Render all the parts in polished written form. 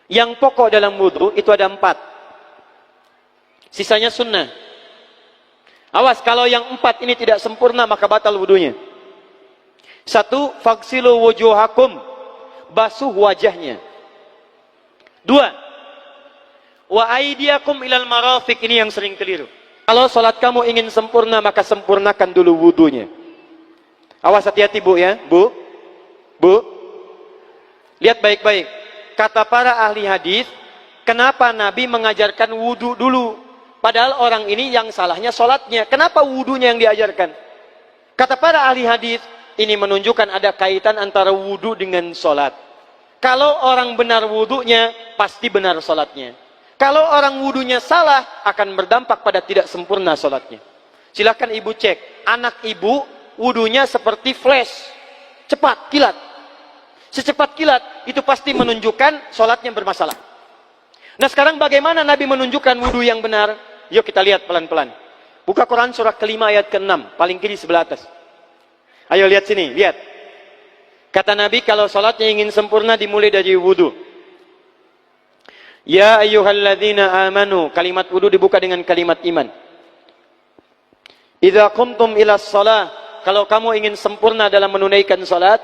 Yang pokok dalam wudu itu ada 4. Sisanya sunnah. Awas, kalau yang 4 ini tidak sempurna maka batal wudunya. 1. Faghsilu wujuhakum, basuh wajahnya. 2. Wa aydiyakum ilal marafiq, ini yang sering keliru. Kalau salat kamu ingin sempurna maka sempurnakan dulu wudunya. Awas, hati-hati Bu ya, Bu. Lihat baik-baik. Kata para ahli hadis, kenapa Nabi mengajarkan wudu dulu? Padahal orang ini yang salahnya salatnya. Kenapa wudunya yang diajarkan? Kata para ahli hadis, ini menunjukkan ada kaitan antara wudu dengan salat. Kalau orang benar wudunya, pasti benar salatnya. Kalau orang wudunya salah, akan berdampak pada tidak sempurna salatnya. Silakan ibu cek, anak ibu wudunya seperti flash, cepat, kilat. Secepat kilat, itu pasti menunjukkan salatnya bermasalah. Nah sekarang bagaimana Nabi menunjukkan wudu yang benar? Yuk kita lihat pelan-pelan. Buka Quran surah kelima ayat ke-6, paling kiri sebelah atas. Ayo lihat sini, lihat. Kata Nabi kalau salatnya ingin sempurna dimulai dari wudu. Ya ayyuhalladzina amanu, kalimat wudu dibuka dengan kalimat iman. Idza qumtum ilas shalah, kalau kamu ingin sempurna dalam menunaikan salat,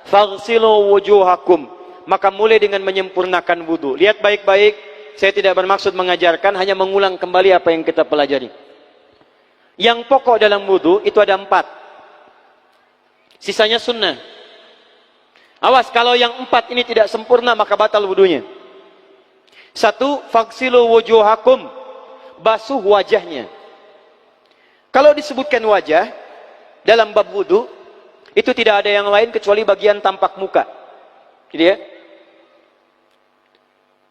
faghsilu wujuhakum, maka mulai dengan menyempurnakan wudu. Lihat baik-baik, saya tidak bermaksud mengajarkan, hanya mengulang kembali apa yang kita pelajari. Yang pokok dalam wudu itu ada 4. Sisanya sunnah. Awas, kalau yang 4 ini tidak sempurna maka batal wudunya. 1. Faghsilu wujuhakum, basuh wajahnya. Kalau disebutkan wajah dalam bab wudu, itu tidak ada yang lain kecuali bagian tampak muka. Gitu ya.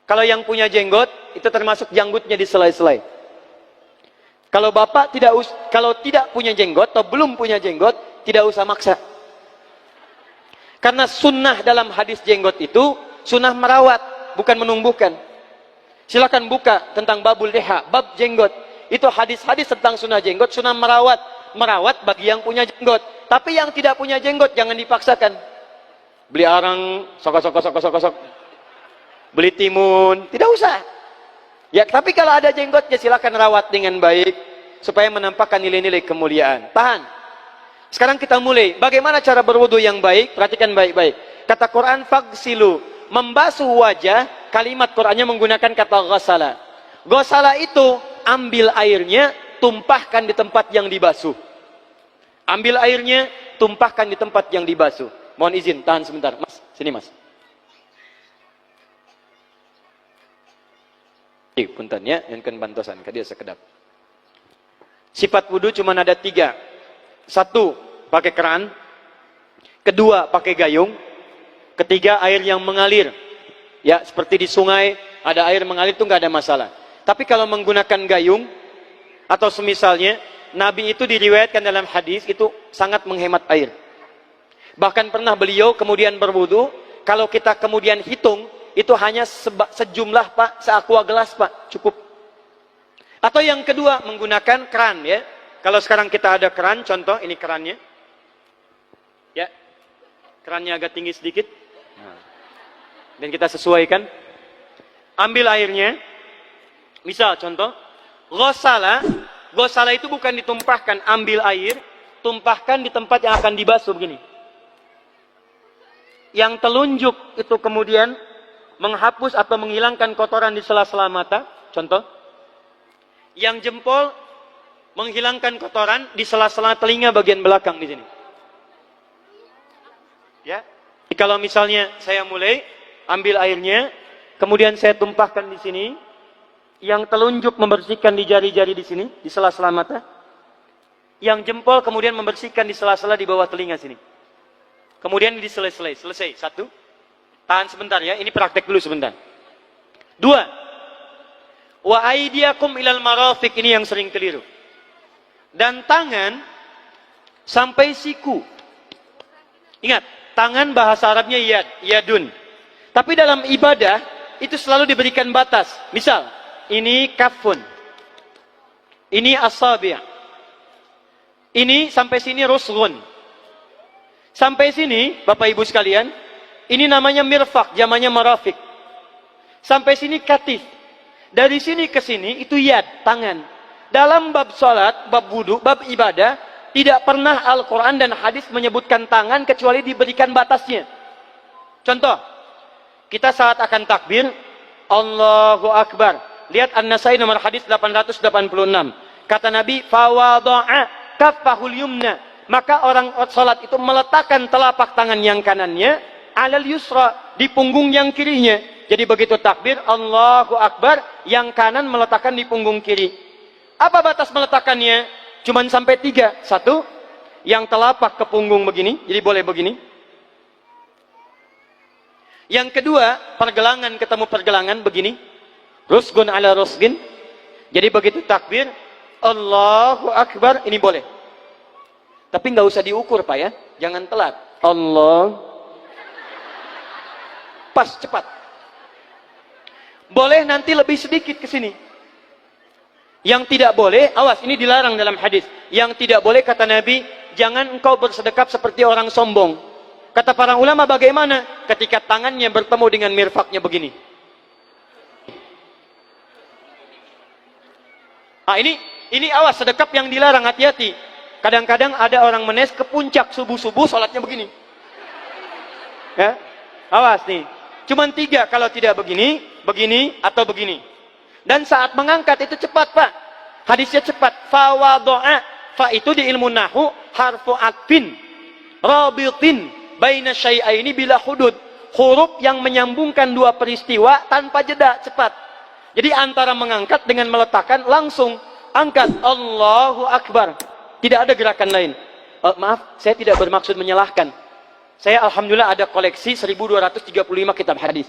Kalau yang punya jenggot, itu termasuk janggutnya di selai-selai. Kalau bapak kalau tidak punya jenggot atau belum punya jenggot, tidak usah maksa. Karena sunnah dalam hadis jenggot itu sunnah merawat, bukan menumbuhkan. Silakan buka tentang babul liha, bab jenggot. Itu hadis-hadis tentang sunnah jenggot, sunnah merawat bagi yang punya jenggot. Tapi yang tidak punya jenggot jangan dipaksakan. Beli arang, sok. Beli timun, tidak usah. Ya, tapi kalau ada jenggotnya silakan rawat dengan baik supaya menampakkan nilai-nilai kemuliaan. Tahan. Sekarang kita mulai. Bagaimana cara berwudu yang baik? Perhatikan baik-baik. Kata Quran faghsilu, membasuh wajah, kalimat Qurannya menggunakan kata ghasala. Ghasala itu ambil airnya, tumpahkan di tempat yang dibasuh. Ambil airnya, tumpahkan di tempat yang dibasuh. Mohon izin, tahan sebentar. Mas, sini mas. Punten ya, yang kan bantosan, kadia sekedap. Sifat wudu cuma ada 3. 1, pakai keran. 2, pakai gayung. 3, air yang mengalir. Ya, seperti di sungai, ada air mengalir itu nggak ada masalah. Tapi kalau menggunakan gayung, atau semisalnya, Nabi itu diriwayatkan dalam hadis, itu sangat menghemat air. Bahkan pernah beliau kemudian berwudu, kalau kita kemudian hitung, itu hanya sejumlah pak, seaqua gelas pak, cukup. Atau yang kedua, menggunakan keran ya. Kalau sekarang kita ada keran, contoh ini kerannya. Ya, kerannya agak tinggi sedikit. Dan kita sesuaikan. Ambil airnya. Misal contoh, ghasala itu bukan ditumpahkan, ambil air, tumpahkan di tempat yang akan dibasuh begini. Yang telunjuk itu kemudian menghapus atau menghilangkan kotoran di sela-sela mata, contoh. Yang jempol menghilangkan kotoran di sela-sela telinga bagian belakang di sini. Ya. Jadi kalau misalnya saya mulai ambil airnya, kemudian saya tumpahkan di sini, yang telunjuk membersihkan di jari-jari di sini, di sela-sela mata. Yang jempol kemudian membersihkan di sela-sela di bawah telinga sini. Kemudian di selesai. 1. Tahan sebentar ya, ini praktek dulu sebentar. 2. Wa aydiyakum ilal marafiq, ini yang sering keliru. Dan tangan sampai siku. Ingat, tangan bahasa Arabnya yadun. Tapi dalam ibadah itu selalu diberikan batas. Misal, ini kafun. Ini asabi'. Ini sampai sini rusghun. Sampai sini, Bapak Ibu sekalian, ini namanya mirfaq, jamannya marafiq. Sampai sini katif. Dari sini ke sini itu yad, tangan. Dalam bab salat, bab wudu, bab ibadah, tidak pernah Al-Quran dan hadis menyebutkan tangan kecuali diberikan batasnya. Contoh, kita saat akan takbir, Allahu Akbar. Lihat An-Nasai nomor hadis 886. Kata Nabi, fawada'a kaffahul yumna. Maka orang salat itu meletakkan telapak tangan yang kanannya alal yusra, di punggung yang kirinya. Jadi begitu takbir, Allahu Akbar, yang kanan meletakkan di punggung kiri. Apa batas meletakkannya? Cuman sampai 3. 1, yang telapak ke punggung begini, jadi boleh begini. Yang kedua, pergelangan ketemu pergelangan begini. Rusgun ala rusgin. Jadi begitu takbir, Allahu Akbar, ini boleh. Tapi nggak usah diukur Pak ya, jangan telat. Allah. Pas, cepat. Boleh nanti lebih sedikit ke sini. Yang tidak boleh, awas, ini dilarang dalam hadis. Yang tidak boleh, kata Nabi, jangan engkau bersedekap seperti orang sombong. Kata para ulama, bagaimana? Ketika tangannya bertemu dengan mirfaknya begini. Nah, ini awas, sedekap yang dilarang, hati-hati. Kadang-kadang ada orang menes ke puncak subuh-subuh, sholatnya begini. Ya, awas nih. Cuman 3, kalau tidak begini, begini, atau begini. Dan saat mengangkat itu cepat Pak. Hadisnya cepat. Fawado'a. Fa itu di ilmu nahu harfu atfin rabitin baina syai'aini bila hudud. Huruf yang menyambungkan dua peristiwa tanpa jeda, cepat. Jadi antara mengangkat dengan meletakkan, langsung angkat Allahu Akbar. Tidak ada gerakan lain. Maaf, saya tidak bermaksud menyalahkan. Saya alhamdulillah ada koleksi 1235 kitab hadis.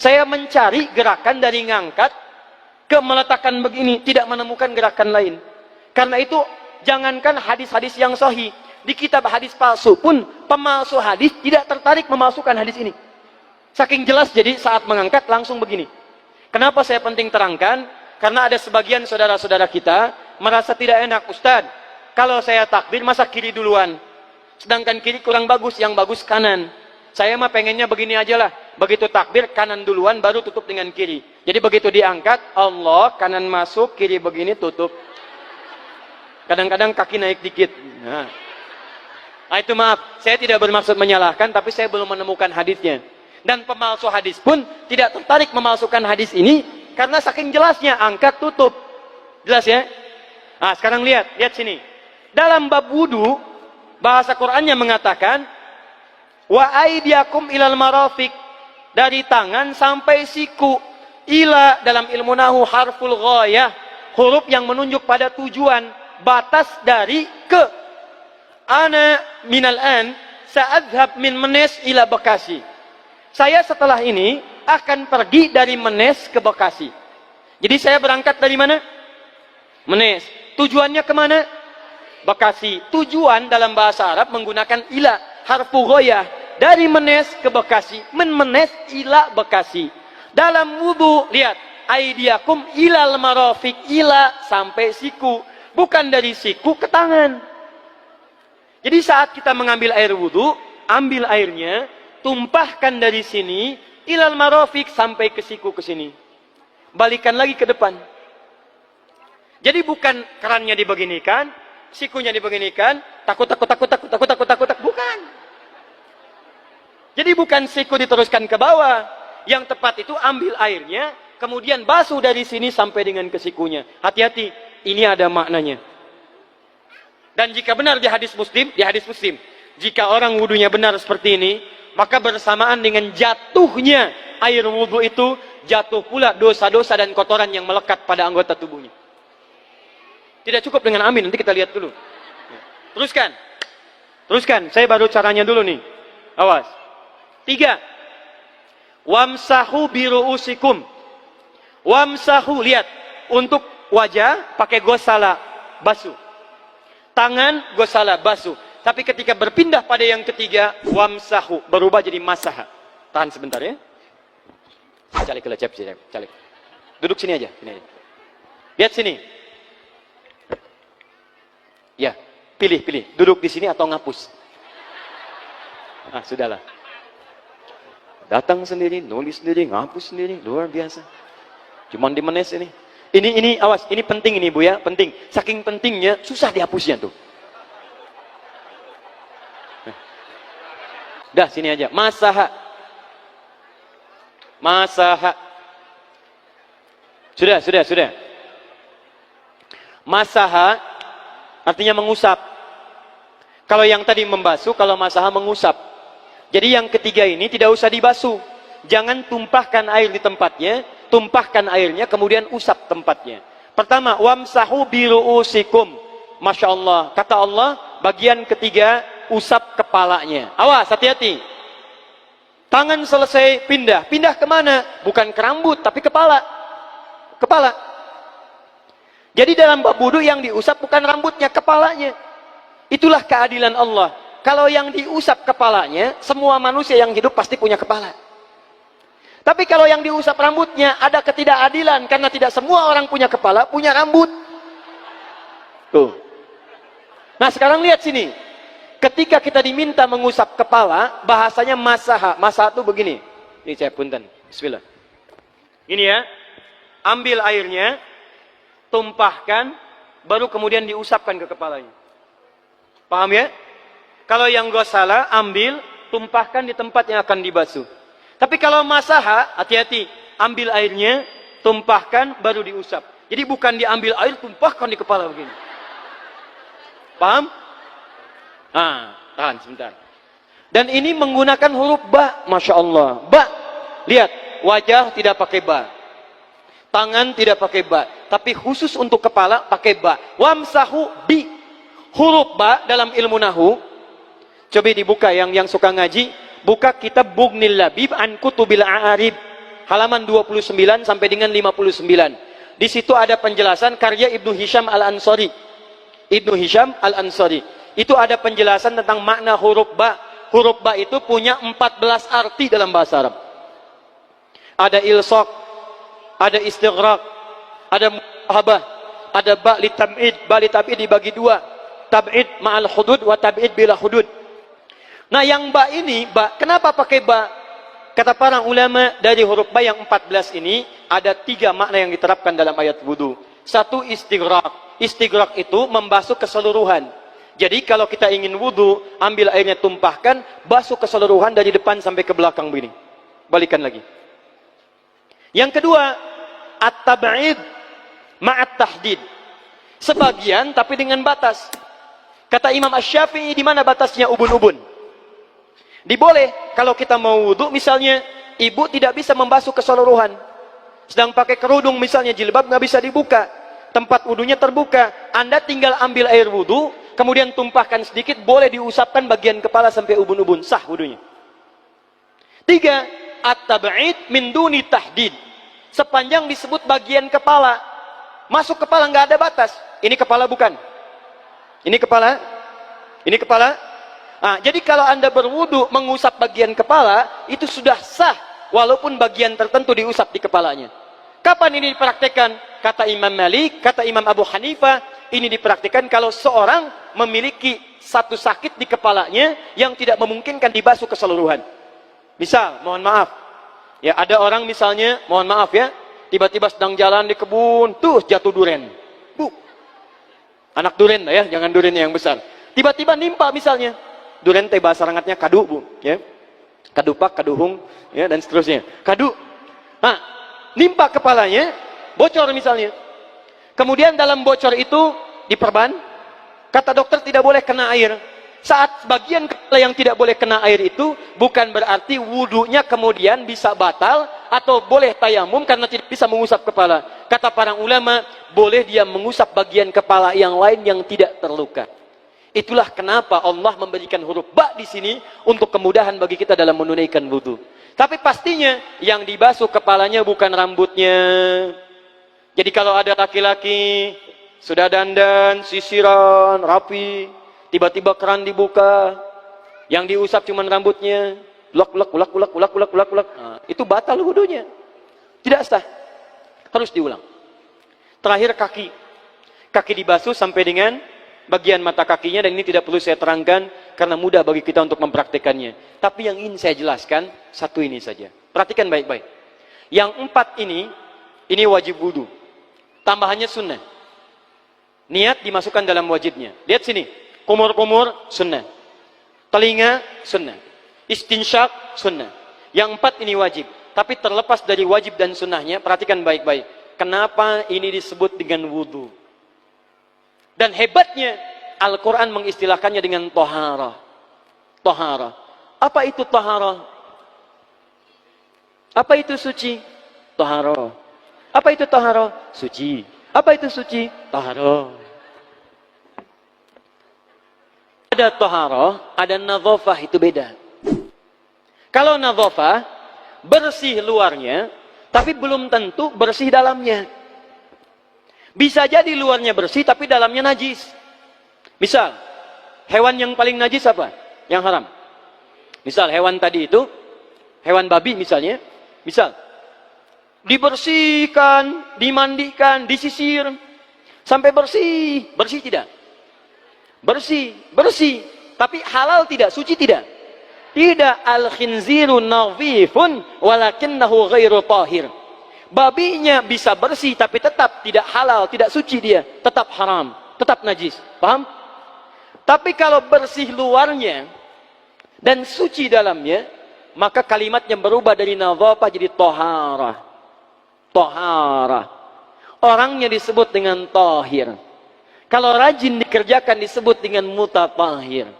Saya mencari gerakan dari ngangkat ke meletakkan begini, tidak menemukan gerakan lain. Karena itu, jangankan hadis-hadis yang sahih, di kitab hadis palsu pun pemalsu hadis tidak tertarik memasukkan hadis ini. Saking jelas, jadi saat mengangkat langsung begini. Kenapa saya penting terangkan? Karena ada sebagian saudara-saudara kita merasa tidak enak, Ustadz, kalau saya takbir masa kiri duluan, sedangkan kiri kurang bagus, yang bagus kanan. Saya mah pengennya begini aja lah. Begitu takbir, kanan duluan, baru tutup dengan kiri. Jadi begitu diangkat, Allah, kanan masuk, kiri begini, tutup. Kadang-kadang kaki naik dikit. Nah, itu maaf, saya tidak bermaksud menyalahkan, tapi saya belum menemukan hadisnya. Dan pemalsu hadis pun tidak tertarik memalsukan hadis ini, karena saking jelasnya, angkat, tutup. Jelas ya? Nah, sekarang lihat sini. Dalam bab wudu, bahasa Qur'annya mengatakan, wa aidiakum ilal marafiq, dari tangan sampai siku. Ila dalam ilmu nahu harful ghayah, huruf yang menunjuk pada tujuan, batas dari ke. Ana minal an sa'adhab min Menes ila Bekasi. Saya setelah ini akan pergi dari Menes ke Bekasi. Jadi saya berangkat dari mana? Menes. Tujuannya kemana? Bekasi. Tujuan dalam bahasa Arab menggunakan ila, harfu ghayah. Dari Menes ke Bekasi. Menes ila Bekasi. Dalam wudu, lihat. Aidiakum ilal marafiq, ila sampai siku. Bukan dari siku ke tangan. Jadi saat kita mengambil air wudu, ambil airnya, tumpahkan dari sini, ilal marafiq sampai ke siku ke sini. Balikan lagi ke depan. Jadi bukan kerannya dibeginikan, sikunya dibeginikan, takut, bukan. Jadi bukan siku diteruskan ke bawah. Yang tepat itu ambil airnya, kemudian basuh dari sini sampai dengan ke sikunya. Hati-hati, ini ada maknanya. Dan jika benar di hadis Muslim, jika orang wudunya benar seperti ini, maka bersamaan dengan jatuhnya air wudu itu, jatuh pula dosa-dosa dan kotoran yang melekat pada anggota tubuhnya. Tidak cukup dengan amin, nanti kita lihat dulu. Teruskan, saya baru caranya dulu nih. Awas. 3. Wamsahu biru'usikum. Wamsahu, lihat. Untuk wajah, pakai gosala, basuh. Tangan, gosala, basuh. Tapi ketika berpindah pada yang ketiga, wamsahu, berubah jadi masaha. Tahan sebentar ya. Calik. Duduk sini aja. Lihat sini. Ya, pilih. Duduk di sini atau ngapus. Ah, sudahlah. Datang sendiri, nulis sendiri, ngapus sendiri, luar biasa. Cuman di menes ini. Ini awas, ini penting ini Bu ya, penting. Saking pentingnya susah dihapusnya tuh. Dah sini aja. Masaha. Masaha. Sudah. Masaha artinya mengusap. Kalau yang tadi membasuh, kalau masaha mengusap. Jadi yang ketiga ini tidak usah dibasuh. Jangan tumpahkan air di tempatnya, tumpahkan airnya kemudian usap tempatnya. Pertama, wamsahu biru'usikum. Masya Allah. Kata Allah, bagian ketiga usap kepalanya. Awas, hati-hati. Tangan selesai pindah. Pindah kemana? Bukan ke rambut, tapi kepala. Kepala. Jadi dalam bab wudu yang diusap bukan rambutnya, kepalanya. Itulah keadilan Allah. Kalau yang diusap kepalanya, semua manusia yang hidup pasti punya kepala. Tapi kalau yang diusap rambutnya, ada ketidakadilan. Karena tidak semua orang punya kepala, punya rambut. Tuh. Nah sekarang lihat sini. Ketika kita diminta mengusap kepala, bahasanya masaha. Masaha itu begini. Ini saya punten. Bismillah. Ini ya. Ambil airnya, tumpahkan, baru kemudian diusapkan ke kepalanya. Paham ya? Kalau yang gosala, ambil, tumpahkan di tempat yang akan dibasuh. Tapi kalau masaha, hati-hati. Ambil airnya, tumpahkan, baru diusap. Jadi bukan diambil air, tumpahkan di kepala begini. Paham? Nah, tahan sebentar. Dan ini menggunakan huruf ba, Masya Allah. Ba, lihat, wajah tidak pakai ba. Tangan tidak pakai ba. Tapi khusus untuk kepala, pakai ba. Wamsahu bi. Huruf ba dalam ilmu nahu. Coba dibuka yang suka ngaji, buka kitab Bughnil Labib an Kutubil A'arib halaman 29 sampai dengan 59. Di situ ada penjelasan karya Ibnu Hisham Al-Ansari. Ibnu Hisham Al-Ansari. Itu ada penjelasan tentang makna huruf ba. Huruf ba itu punya 14 arti dalam bahasa Arab. Ada ilsaq, ada istighraq, ada muhabah, ada ba li tab'id. Ba li tab'id dibagi dua. Tab'id ma'al hudud wa tab'id bila hudud. Nah yang ba ini, ba, kenapa pakai ba? Kata para ulama dari huruf ba yang 14 ini, ada 3 makna yang diterapkan dalam ayat wudu. Satu, istighraq. Istighraq itu membasuh keseluruhan. Jadi kalau kita ingin wudu, ambil airnya tumpahkan, basuh keseluruhan dari depan sampai ke belakang begini. Balikan lagi. Yang kedua, at-tab'id ma'at tahdid. Sebagian tapi dengan batas. Kata Imam Asy-Syafi'i, di mana batasnya ubun-ubun? Diboleh kalau kita mau wudu, misalnya ibu tidak bisa membasuh keseluruhan, sedang pakai kerudung misalnya, jilbab nggak bisa dibuka, tempat wudunya terbuka, Anda tinggal ambil air wudu, kemudian tumpahkan sedikit, boleh diusapkan bagian kepala sampai ubun-ubun, sah wudunya. 3, at-tab'id min duni tahdid. Sepanjang disebut bagian kepala, masuk kepala nggak ada batas. Ini kepala bukan? Ini kepala? Ini kepala? Nah, jadi kalau Anda berwudu mengusap bagian kepala, itu sudah sah walaupun bagian tertentu diusap di kepalanya. Kapan ini dipraktekkan? Kata Imam Malik, kata Imam Abu Hanifah, ini dipraktekkan kalau seorang memiliki satu sakit di kepalanya yang tidak memungkinkan dibasuh keseluruhan. Misal, mohon maaf, ya ada orang misalnya, mohon maaf ya, tiba-tiba sedang jalan di kebun, tuh jatuh duren. Bu, anak duren ya, jangan duren yang besar. Tiba-tiba nimpa misalnya. Duren teh bahasa rangatnya kadu, Bu, ya. Kadupak, kaduhung, ya, dan seterusnya. Kadu. Nah, nimpa kepalanya, bocor misalnya. Kemudian dalam bocor itu diperban, kata dokter tidak boleh kena air. Saat bagian kepala yang tidak boleh kena air itu, bukan berarti wudunya kemudian bisa batal atau boleh tayamum karena tidak bisa mengusap kepala. Kata para ulama, boleh dia mengusap bagian kepala yang lain yang tidak terluka. Itulah kenapa Allah memberikan huruf ba di sini untuk kemudahan bagi kita dalam menunaikan wudu. Tapi pastinya yang dibasuh kepalanya bukan rambutnya. Jadi kalau ada laki-laki sudah dandan, sisiran, rapi, tiba-tiba keran dibuka, yang diusap cuma rambutnya, ulak. Nah, itu batal wudunya. Tidak sah. Harus diulang. Terakhir kaki. Kaki dibasuh sampai dengan bagian mata kakinya, dan ini tidak perlu saya terangkan karena mudah bagi kita untuk mempraktekannya. Tapi yang ingin saya jelaskan satu ini saja. Perhatikan baik-baik. Yang 4 ini wajib wudu. Tambahannya sunnah. Niat dimasukkan dalam wajibnya. Lihat sini. Kumur-kumur sunnah. Telinga sunnah. Istinsyak sunnah. Yang 4 ini wajib. Tapi terlepas dari wajib dan sunnahnya, perhatikan baik-baik. Kenapa ini disebut dengan wudu? Dan hebatnya, Al-Quran mengistilahkannya dengan toharah. Toharah. Apa itu toharah? Apa itu suci? Toharah. Apa itu toharah? Suci. Apa itu suci? Toharah. Ada toharah, ada nadhafah, itu beda. Kalau nadhafah, bersih luarnya, tapi belum tentu bersih dalamnya. Bisa jadi luarnya bersih, tapi dalamnya najis. Misal, hewan yang paling najis apa? Yang haram. Misal, hewan tadi itu, hewan babi misalnya, misal, dibersihkan, dimandikan, disisir, sampai bersih. Bersih tidak? Bersih. Bersih. Tapi halal tidak? Suci tidak? Tidak. Al-khinziru nadhifun walakinnahu ghairu tahir. Babinya bisa bersih, tapi tetap tidak halal, tidak suci dia. Tetap haram, tetap najis. Paham? Tapi kalau bersih luarnya dan suci dalamnya, maka kalimatnya berubah dari nadhafah jadi toharah. Toharah. Orangnya disebut dengan tahir. Kalau rajin dikerjakan disebut dengan mutatahhir.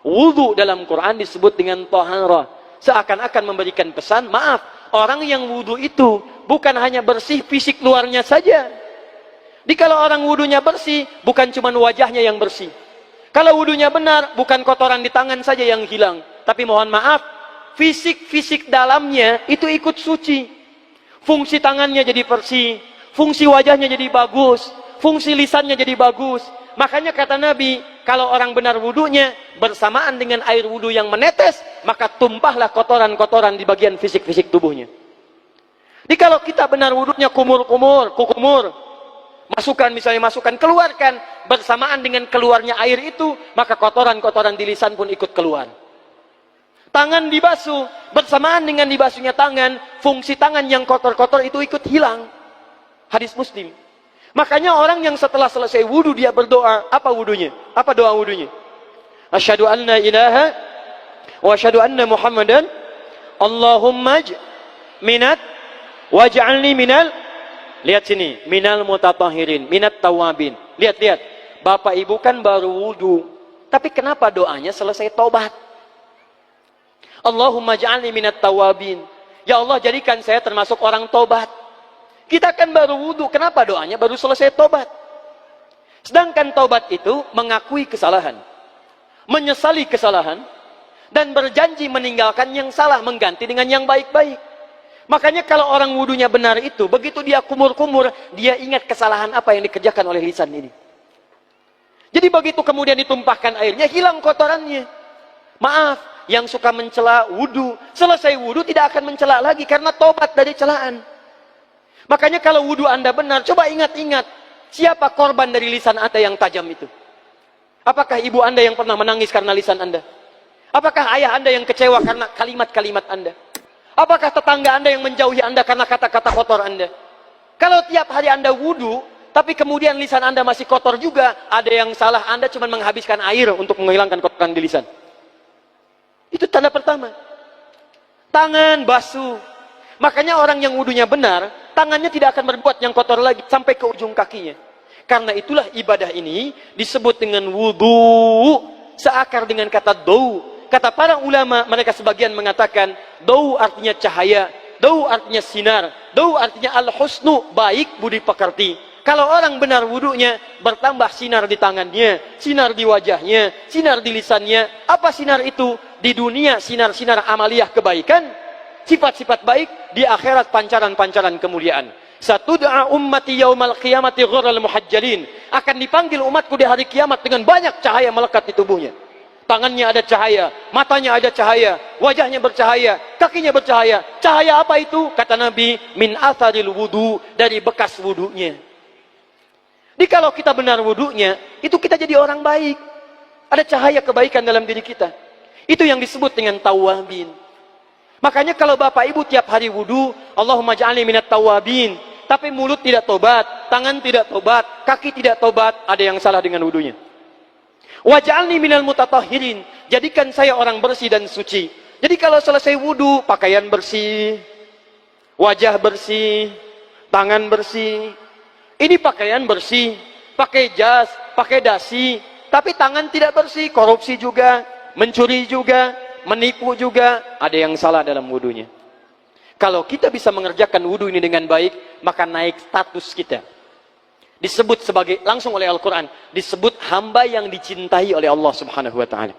Wudu dalam Quran disebut dengan toharah. Seakan-akan memberikan pesan, maaf, orang yang wudu itu bukan hanya bersih fisik luarnya saja. Jadi kalau orang wudunya bersih, bukan cuma wajahnya yang bersih. Kalau wudunya benar, bukan kotoran di tangan saja yang hilang. Tapi mohon maaf, fisik-fisik dalamnya itu ikut suci. Fungsi tangannya jadi bersih, fungsi wajahnya jadi bagus, fungsi lisannya jadi bagus. Makanya kata Nabi, kalau orang benar wudunya bersamaan dengan air wudu yang menetes, maka tumpahlah kotoran-kotoran di bagian fisik-fisik tubuhnya. Jadi kalau kita benar wudunya kumur-kumur, kukumur, masukkan misalnya masukkan, keluarkan, bersamaan dengan keluarnya air itu, maka kotoran-kotoran di lisan pun ikut keluar. Tangan dibasuh, bersamaan dengan dibasuhnya tangan, fungsi tangan yang kotor-kotor itu ikut hilang. Hadis Muslim. Makanya orang yang setelah selesai wudu dia berdoa, apa wudunya? Apa doa wudunya? Asyhadu an la ilaha wa asyhadu anna Muhammadan Allahumma minat waj'alni minal, lihat sini, minal mutatahhirin, minat tawabin. Lihat. Bapak Ibu kan baru wudu, tapi kenapa doanya selesai tobat? Allahumma ja'alni minat tawabin. Ya Allah, jadikan saya termasuk orang tobat. Kita kan baru wudu, kenapa doanya baru selesai tobat? Sedangkan tobat itu mengakui kesalahan, menyesali kesalahan, dan berjanji meninggalkan yang salah, mengganti dengan yang baik-baik. Makanya kalau orang wudunya benar itu, begitu dia kumur-kumur, dia ingat kesalahan apa yang dikerjakan oleh lisan ini. Jadi begitu kemudian ditumpahkan airnya, hilang kotorannya. Maaf, yang suka mencela wudu, selesai wudu tidak akan mencela lagi, karena tobat dari celaan. Makanya kalau wudu Anda benar, coba ingat-ingat, siapa korban dari lisan Anda yang tajam itu? Apakah ibu Anda yang pernah menangis karena lisan Anda? Apakah ayah Anda yang kecewa karena kalimat-kalimat Anda? Apakah tetangga Anda yang menjauhi Anda karena kata-kata kotor Anda? Kalau tiap hari Anda wudu, tapi kemudian lisan Anda masih kotor juga, ada yang salah, Anda cuma menghabiskan air untuk menghilangkan kotoran di lisan. Itu tanda pertama. Tangan basuh. Makanya orang yang wudunya benar, tangannya tidak akan berbuat yang kotor lagi sampai ke ujung kakinya. Karena itulah ibadah ini disebut dengan wudu, seakar dengan kata dau. Kata para ulama, mereka sebagian mengatakan dau artinya cahaya, dau artinya sinar, dau artinya al-husnu, baik budi pekerti. Kalau orang benar wudunya, bertambah sinar di tangannya, sinar di wajahnya, sinar di lisannya. Apa sinar itu? Di dunia sinar-sinar amaliyah kebaikan, sifat-sifat baik, di akhirat pancaran-pancaran kemuliaan. Satud'a ummati yaumal qiyamati ghurral muhajjalin. Akan dipanggil umatku di hari kiamat dengan banyak cahaya melekat di tubuhnya. Tangannya ada cahaya, matanya ada cahaya, wajahnya bercahaya, kakinya bercahaya. Cahaya apa itu? Kata Nabi, min atharil wudu, dari bekas wudunya. Jadi kalau kita benar wudunya, itu kita jadi orang baik. Ada cahaya kebaikan dalam diri kita. Itu yang disebut dengan tawabin. Makanya kalau bapak ibu tiap hari wudu, Allahumma ja'alni minat tawabin. Tapi mulut tidak tobat, tangan tidak tobat, kaki tidak tobat, ada yang salah dengan wudunya. Waj'alni minal mutatahhirin. Jadikan saya orang bersih dan suci. Jadi kalau selesai wudu, pakaian bersih, wajah bersih, tangan bersih. Ini pakaian bersih, pakai jas, pakai dasi, tapi tangan tidak bersih, korupsi juga, mencuri juga, menipu juga, ada yang salah dalam wudunya. Kalau kita bisa mengerjakan wudu ini dengan baik, maka naik status kita. Disebut sebagai, langsung oleh Al-Quran, disebut hamba yang dicintai oleh Allah subhanahu wa ta'ala.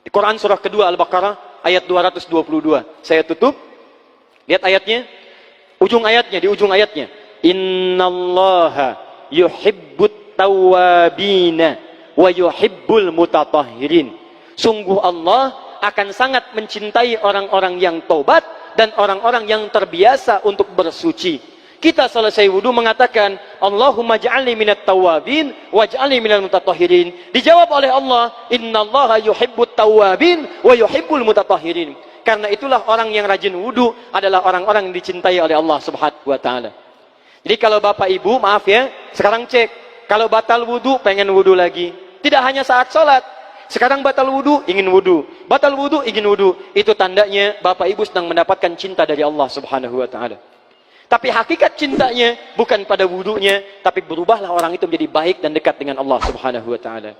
Di Quran surah kedua Al-Baqarah, ayat 222. Saya tutup, lihat ayatnya, di ujung ayatnya. Innallaha yuhibbut tawwabina wa yuhibbul mutatahhirin. Sungguh Allah akan sangat mencintai orang-orang yang tobat dan orang-orang yang terbiasa untuk bersuci. Kita selesai wudu mengatakan, Allahumma ja'alni minat tawwabin waj'alni minal mutatahhirin. Dijawab oleh Allah, innallaha yuhibbut tawwabin wa yuhibbul mutatahhirin. Karena itulah orang yang rajin wudu adalah orang-orang yang dicintai oleh Allah subhanahu wa ta'ala. Jadi kalau bapak ibu, maaf ya, sekarang cek. Kalau batal wudu, pengen wudu lagi. Tidak hanya saat sholat. Sekarang batal wudu, ingin wudu. Batal wudu, ingin wudu. Itu tandanya bapak ibu sedang mendapatkan cinta dari Allah subhanahu wa ta'ala. Tapi hakikat cintanya bukan pada wudunya, tapi berubahlah orang itu menjadi baik dan dekat dengan Allah subhanahu wa ta'ala.